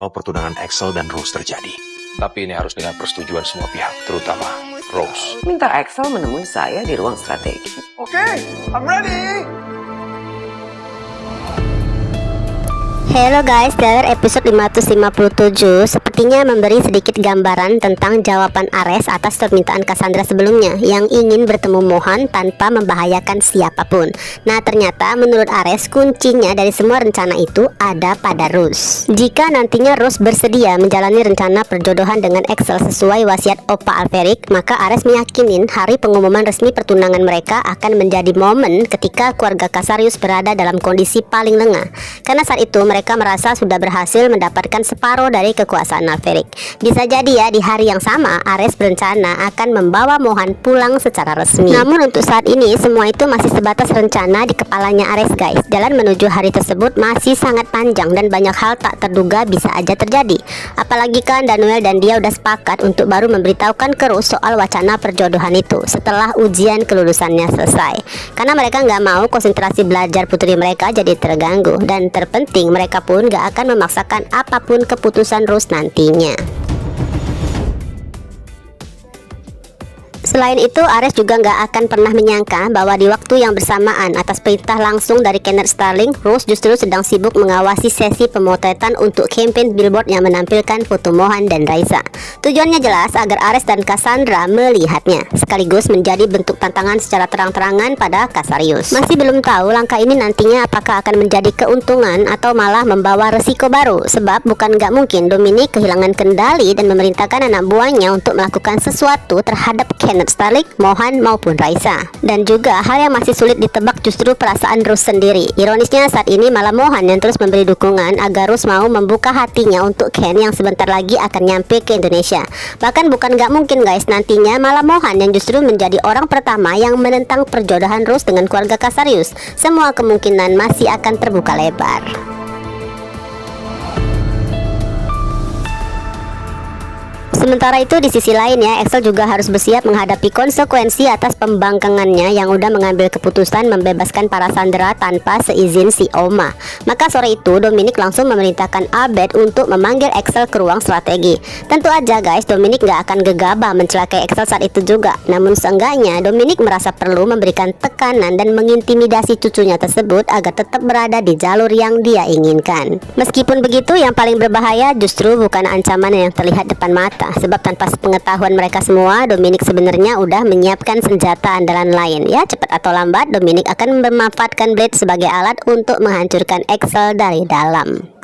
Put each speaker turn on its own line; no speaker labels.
pertunangan Axel dan Rose terjadi.
Tapi ini harus dengan persetujuan semua pihak, terutama Rose.
Minta Axel menemui saya di ruang strategi.
Okay, I'm ready.
Hello guys, trailer episode 557 sepertinya memberi sedikit gambaran tentang jawaban Ares atas permintaan Cassandra sebelumnya yang ingin bertemu Mohan tanpa membahayakan siapapun. Nah ternyata menurut Ares kuncinya dari semua rencana itu ada pada Rose. Jika nantinya Rose bersedia menjalani rencana perjodohan dengan Axel sesuai wasiat Opa Alferic, maka Ares meyakinin hari pengumuman resmi pertunangan mereka akan menjadi momen ketika keluarga Casarius berada dalam kondisi paling lengah. Karena saat itu mereka merasa sudah berhasil mendapatkan separuh dari kekuasaan Alferic. Bisa jadi ya di hari yang sama Ares berencana akan membawa Mohan pulang secara resmi. Namun untuk saat ini semua itu masih sebatas rencana di kepalanya Ares guys. Jalan menuju hari tersebut masih sangat panjang dan banyak hal tak terduga bisa aja terjadi. Apalagi kan Daniel dan dia udah sepakat untuk baru memberitahukan ke Rose soal wacana perjodohan itu setelah ujian kelulusannya selesai. Karena mereka nggak mau konsentrasi belajar putri mereka jadi terganggu, dan terpenting mereka pun gak akan memaksakan apapun keputusan Rose nantinya. Selain itu, Ares juga nggak akan pernah menyangka bahwa di waktu yang bersamaan atas perintah langsung dari Kenneth Starling, Rose justru sedang sibuk mengawasi sesi pemotretan untuk campaign billboard yang menampilkan foto Mohan dan Raisa. Tujuannya jelas agar Ares dan Cassandra melihatnya, sekaligus menjadi bentuk tantangan secara terang-terangan pada Casarius. Masih belum tahu langkah ini nantinya apakah akan menjadi keuntungan atau malah membawa resiko baru, sebab bukan nggak mungkin Dominic kehilangan kendali dan memerintahkan anak buahnya untuk melakukan sesuatu terhadap Kenneth Starling, Mohan maupun Raisa. Dan juga hal yang masih sulit ditebak justru perasaan Rose sendiri. Ironisnya saat ini malah Mohan yang terus memberi dukungan agar Rose mau membuka hatinya untuk Ken yang sebentar lagi akan nyampe ke Indonesia. Bahkan bukan gak mungkin guys, nantinya malah Mohan yang justru menjadi orang pertama yang menentang perjodohan Rose dengan keluarga Casarius. Semua kemungkinan masih akan terbuka lebar. Sementara itu di sisi lain ya, Axel juga harus bersiap menghadapi konsekuensi atas pembangkangannya yang udah mengambil keputusan membebaskan para sandera tanpa seizin si Oma. Maka sore itu Dominic langsung memerintahkan Abed untuk memanggil Axel ke ruang strategi. Tentu aja guys, Dominic gak akan gegabah mencelakai Axel saat itu juga. Namun seenggaknya Dominic merasa perlu memberikan tekanan dan mengintimidasi cucunya tersebut agar tetap berada di jalur yang dia inginkan. Meskipun begitu, yang paling berbahaya justru bukan ancaman yang terlihat depan mata, sebab tanpa pengetahuan mereka semua, Dominic sebenarnya udah menyiapkan senjata andalan lain. Ya, cepat atau lambat Dominic akan memanfaatkan Blade sebagai alat untuk menghancurkan Axel dari dalam.